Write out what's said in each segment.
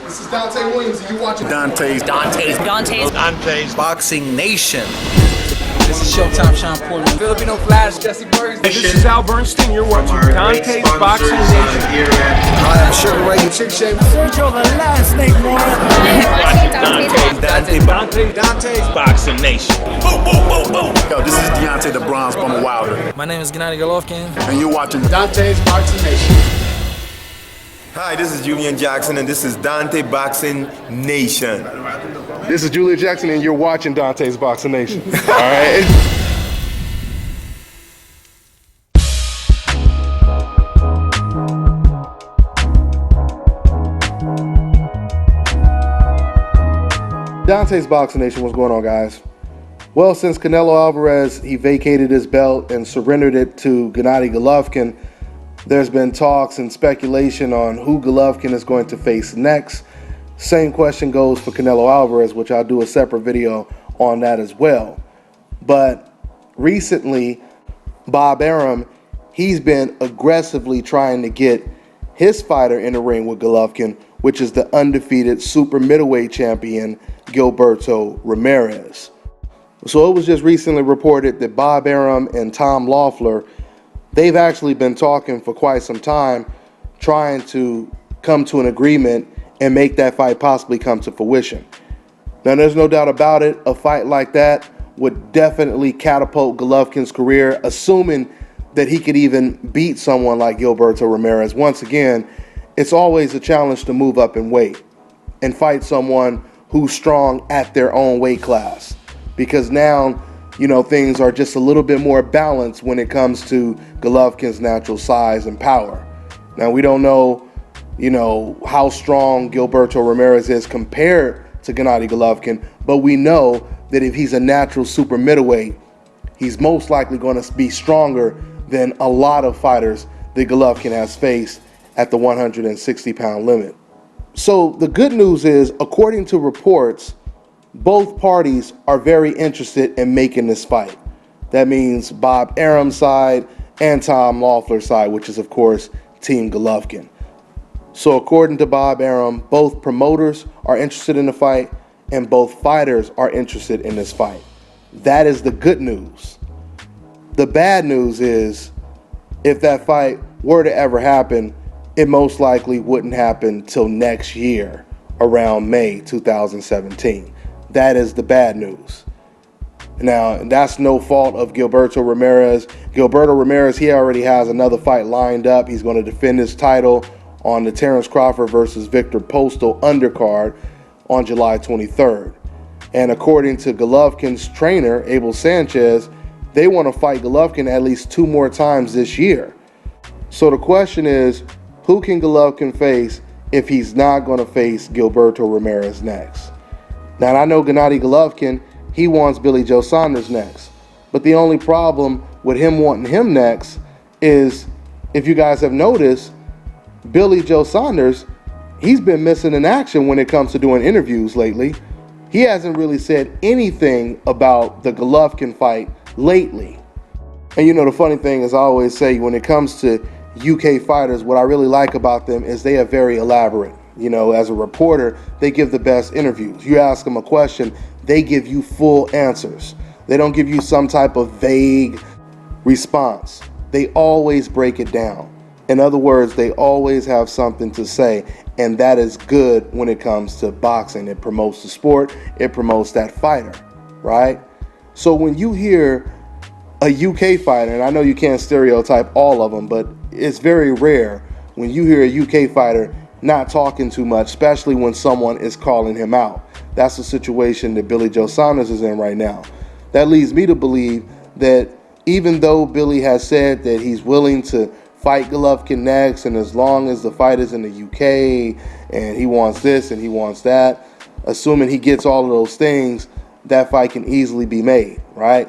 This is Dante Williams, and you watching Dante's Boxing Nation. This is Showtime Sean Porter. Filipino Flash, Jesse Burns. This is Al Bernstein. You're watching Dante's Boxing Nation. Hi, I'm Sugar Ray. Chick Shape. Sergio the last name more. Dante's Boxing Nation. Boom, boom, boom, boom. Yo, this is Deontay the Bronze Bomber Wilder, My name is Gennady Golovkin. and you're watching Dante's Boxing Nation. Hi, this is Julian Jackson, and this is Dante Boxing Nation. This is Julia Jackson, and you're watching Dante's Boxing Nation. All right. Dante's Boxing Nation, what's going on, guys? Well, since Canelo Alvarez, he vacated his belt and surrendered it to Gennady Golovkin, there's been talks and speculation on who Golovkin is going to face next. Same question goes for Canelo Alvarez, which I'll do a separate video on that as well. But recently, Bob Arum, he's been aggressively trying to get his fighter in the ring with Golovkin, which is the undefeated super middleweight champion, Gilberto Ramirez. So it was just recently reported that Bob Arum and Tom Loeffler, they've actually been talking for quite some time, trying to come to an agreement and make that fight possibly come to fruition. Now, there's no doubt about it, a fight like that would definitely catapult Golovkin's career, assuming that he could even beat someone like Gilberto Ramirez. Once again, it's always a challenge to move up in weight and fight someone who's strong at their own weight class, because now, things are just a little bit more balanced when it comes to Golovkin's natural size and power. Now, we don't know, how strong Gilberto Ramirez is compared to Gennady Golovkin, but we know that if he's a natural super middleweight, he's most likely going to be stronger than a lot of fighters that Golovkin has faced at the 160-pound limit. So the good news is, according to reports, both parties are very interested in making this fight. That means Bob Arum's side and Tom Loeffler's side, which is, of course, Team Golovkin. So according to Bob Arum, both promoters are interested in the fight and both fighters are interested in this fight. That is the good news. The bad news is, if that fight were to ever happen, it most likely wouldn't happen till next year, around May 2017. That is the bad news. Now, that's no fault of Gilberto Ramirez. Gilberto Ramirez, he already has another fight lined up. He's going to defend his title on the Terrence Crawford versus Victor Postal undercard on July 23rd. And according to Golovkin's trainer, Abel Sanchez, they want to fight Golovkin at least 2 more times this year. So the question is, who can Golovkin face if he's not going to face Gilberto Ramirez next? Now, I know Gennady Golovkin, he wants Billy Joe Saunders next. But the only problem with him wanting him next is, if you guys have noticed, Billy Joe Saunders, he's been missing in action when it comes to doing interviews lately. He hasn't really said anything about the Golovkin fight lately. And the funny thing is, I always say, when it comes to UK fighters, what I really like about them is they are very elaborate. As a reporter, they give the best interviews. You ask them a question, they give you full answers. They don't give you some type of vague response. They always break it down. In other words, they always have something to say, and that is good when it comes to boxing. It promotes the sport, it promotes that fighter, right? So when you hear a UK fighter, and I know you can't stereotype all of them, but it's very rare when you hear a UK fighter not talking too much, especially when someone is calling him out. That's the situation that Billy Joe Saunders is in right now. That leads me to believe that even though Billy has said that he's willing to fight Golovkin next, and as long as the fight is in the UK and he wants this and he wants that, assuming he gets all of those things, that fight can easily be made, right?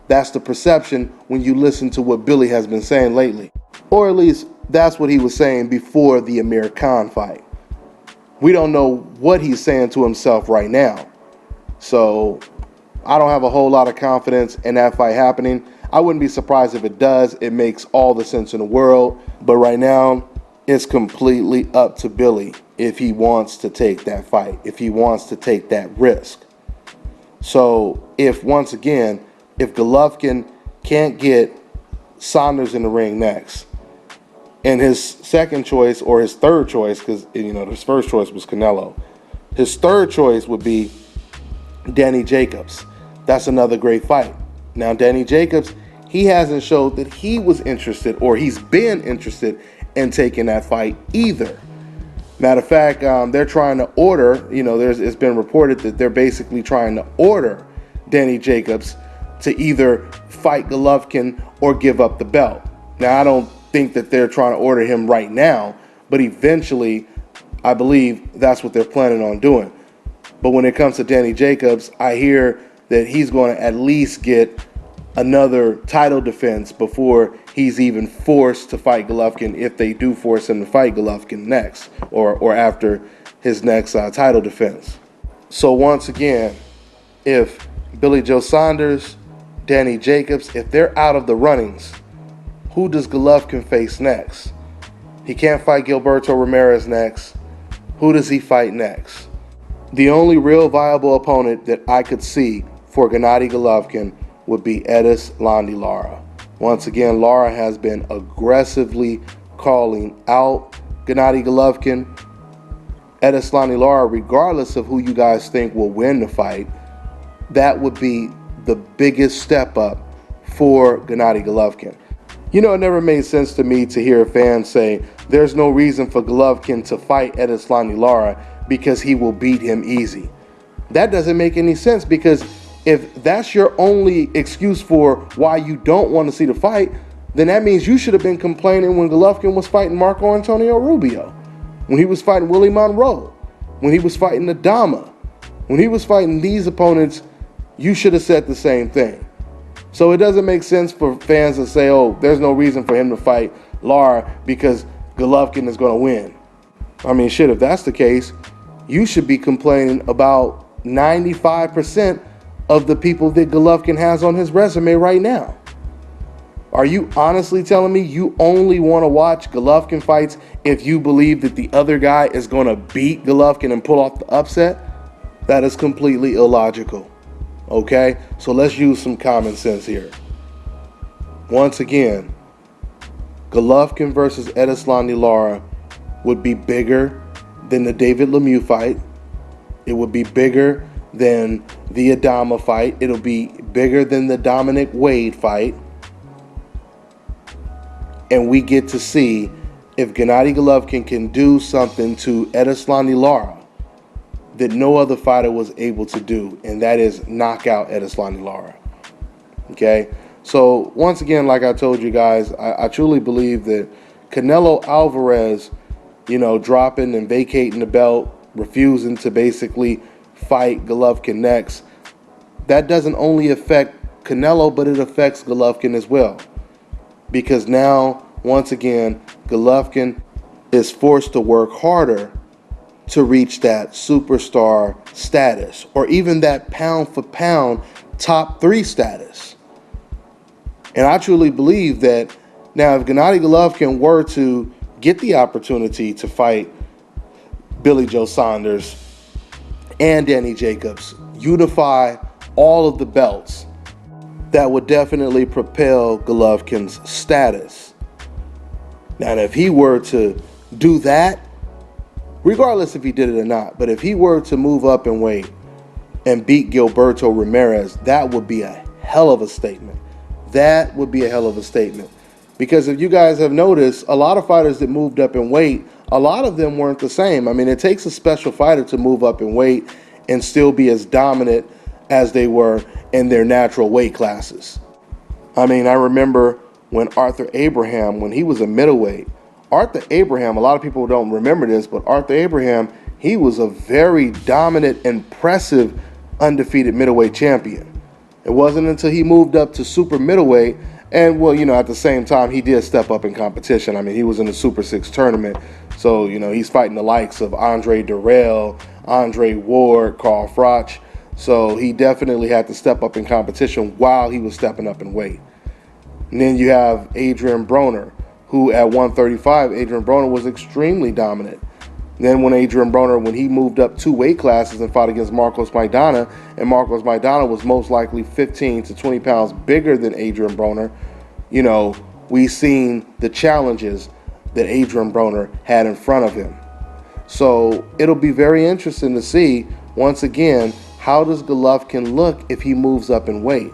That's the perception when you listen to what Billy has been saying lately. Or at least that's what he was saying before the Amir Khan fight. We don't know what he's saying to himself right now. So I don't have a whole lot of confidence in that fight happening. I wouldn't be surprised if it does. It makes all the sense in the world. But right now, It's completely up to Billy if he wants to take that fight, if he wants to take that risk. So once again, if Golovkin can't get Saunders in the ring next, and his second choice or his third choice, because his first choice was Canelo, his third choice would be Danny Jacobs. That's another great fight. Now, Danny Jacobs, he hasn't showed that he was interested or he's been interested in taking that fight either. Matter of fact, they're trying to order, it's been reported that they're basically trying to order Danny Jacobs to either fight Golovkin or give up the belt. Now, I don't think that they're trying to order him right now, but eventually, I believe that's what they're planning on doing. But when it comes to Danny Jacobs, I hear that he's going to at least get another title defense before he's even forced to fight Golovkin, if they do force him to fight Golovkin next or after his next title defense. So once again, if Billy Joe Saunders, Danny Jacobs, if they're out of the runnings, who does Golovkin face next? He can't fight Gilberto Ramirez next. Who does he fight next? The only real viable opponent that I could see for Gennady Golovkin would be Edis Landi Lara. Once again, Lara has been aggressively calling out Gennady Golovkin. Edis Landi Lara, regardless of who you guys think will win the fight, that would be the biggest step up for Gennady Golovkin. It never made sense to me to hear fans say there's no reason for Golovkin to fight Edis Landi Lara because he will beat him easy. That doesn't make any sense, because if that's your only excuse for why you don't want to see the fight, then that means you should have been complaining when Golovkin was fighting Marco Antonio Rubio, when he was fighting Willie Monroe, when he was fighting Adama, when he was fighting these opponents. You should have said the same thing. So it doesn't make sense for fans to say, oh, there's no reason for him to fight Lara because Golovkin is going to win. I mean, shit, if that's the case, you should be complaining about 95% of the people that Golovkin has on his resume right now. Are you honestly telling me you only want to watch Golovkin fights if you believe that the other guy is going to beat Golovkin and pull off the upset? That is completely illogical. Okay? So let's use some common sense here. Once again, Golovkin versus Edis Landi Lara would be bigger than the David Lemieux fight. It would be bigger than the Adama fight. It'll be bigger than the Dominic Wade fight. And we get to see if Gennady Golovkin can do something to Edis Landi Lara that no other fighter was able to do, and that is knock out Edis Landi Lara. Okay? So, once again, like I told you guys, I truly believe that Canelo Alvarez, dropping and vacating the belt, refusing to basically fight Golovkin next, that doesn't only affect Canelo, but it affects Golovkin as well. Because now, once again, Golovkin is forced to work harder to reach that superstar status, or even that pound-for-pound top 3 status. And I truly believe that now, if Gennady Golovkin were to get the opportunity to fight Billy Joe Saunders and Danny Jacobs, unify all of the belts, that would definitely propel Golovkin's status. Now, if he were to do that, regardless if he did it or not, but if he were to move up in weight and beat Gilberto Ramirez, that would be a hell of a statement. That would be a hell of a statement. Because if you guys have noticed, a lot of fighters that moved up in weight, a lot of them weren't the same. I mean, it takes a special fighter to move up in weight and still be as dominant as they were in their natural weight classes. I mean, I remember when Arthur Abraham, when he was a middleweight, Arthur Abraham, a lot of people don't remember this, but Arthur Abraham, he was a very dominant, impressive, undefeated middleweight champion. It wasn't until he moved up to super middleweight, and at the same time, he did step up in competition. I mean, he was in the Super 6 tournament, so, he's fighting the likes of Andre Durrell, Andre Ward, Carl Froch, so he definitely had to step up in competition while he was stepping up in weight. And then you have Adrian Broner, who at 135, Adrian Broner was extremely dominant. Then when Adrian Broner, when he moved up 2 weight classes and fought against Marcos Maidana, and Marcos Maidana was most likely 15 to 20 pounds bigger than Adrian Broner, we seen the challenges that Adrian Broner had in front of him. So it'll be very interesting to see, once again, how does Golovkin look if he moves up in weight?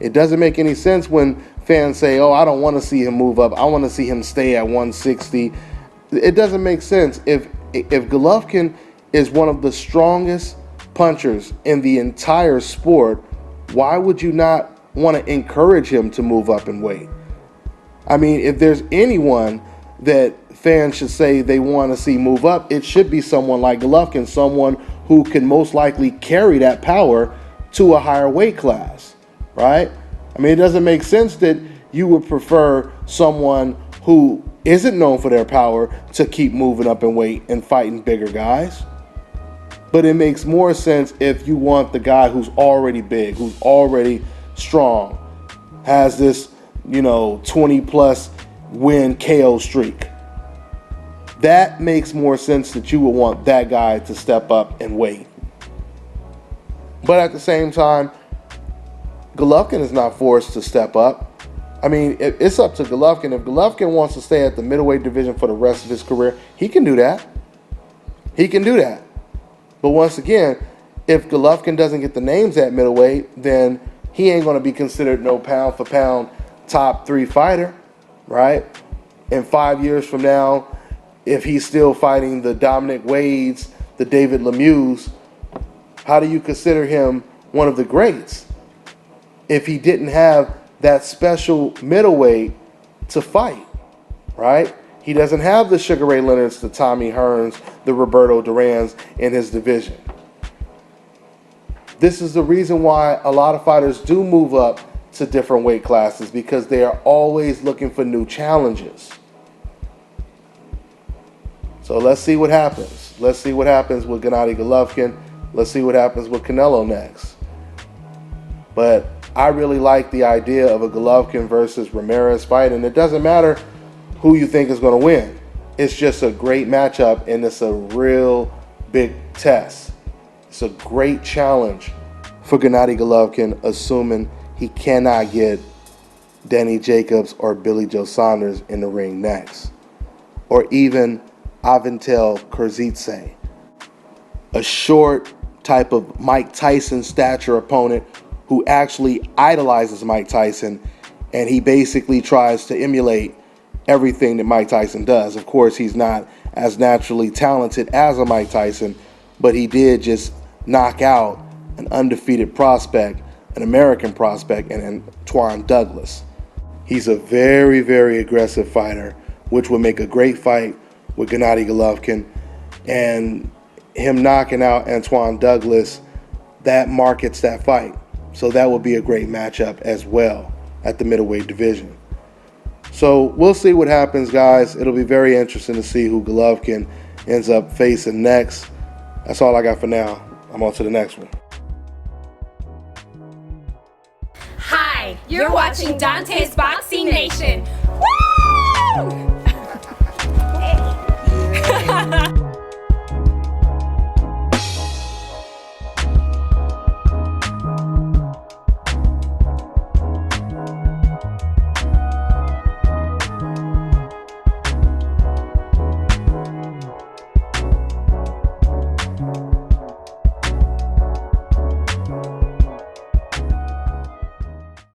It doesn't make any sense when fans say, oh, I don't want to see him move up. I want to see him stay at 160. It doesn't make sense. If Golovkin is one of the strongest punchers in the entire sport, why would you not want to encourage him to move up in weight? I mean, if there's anyone that fans should say they want to see move up, it should be someone like Golovkin, someone who can most likely carry that power to a higher weight class, right? I mean, it doesn't make sense that you would prefer someone who isn't known for their power to keep moving up in weight and fighting bigger guys. But it makes more sense if you want the guy who's already big, who's already strong, has this 20 plus win KO streak. That makes more sense that you would want that guy to step up and weight. But at the same time, Golovkin is not forced to step up. I mean, it's up to Golovkin. If Golovkin wants to stay at the middleweight division for the rest of his career, he can do that. He can do that. But once again, if Golovkin doesn't get the names at middleweight, then he ain't going to be considered no pound for pound top 3 fighter, right? In 5 years from now, if he's still fighting the Dominic Wades, the David Lemieux, how do you consider him one of the greats if he didn't have that special middleweight to fight, right? He doesn't have the Sugar Ray Leonards, the Tommy Hearns, the Roberto Durans in his division. This is the reason why a lot of fighters do move up to different weight classes, because they are always looking for new challenges. So let's see what happens. Let's see what happens with Gennady Golovkin. Let's see what happens with Canelo next. But I really like the idea of a Golovkin versus Ramirez fight, and it doesn't matter who you think is going to win. It's just a great matchup, and it's a real big test. It's a great challenge for Gennady Golovkin, assuming he cannot get Danny Jacobs or Billy Joe Saunders in the ring next. Or even Avintel Kurzitse, a short type of Mike Tyson stature opponent who actually idolizes Mike Tyson, and he basically tries to emulate everything that Mike Tyson does. Of course, he's not as naturally talented as a Mike Tyson, but he did just knock out an undefeated prospect, an American prospect, and Antoine Douglas. He's a very, very aggressive fighter, which would make a great fight with Gennady Golovkin. And him knocking out Antoine Douglas, that markets that fight. So that would be a great matchup as well at the middleweight division. So we'll see what happens, guys. It'll be very interesting to see who Golovkin ends up facing next. That's all I got for now. I'm on to the next one. Hi, you're watching Dante's Boxing Nation. Woo!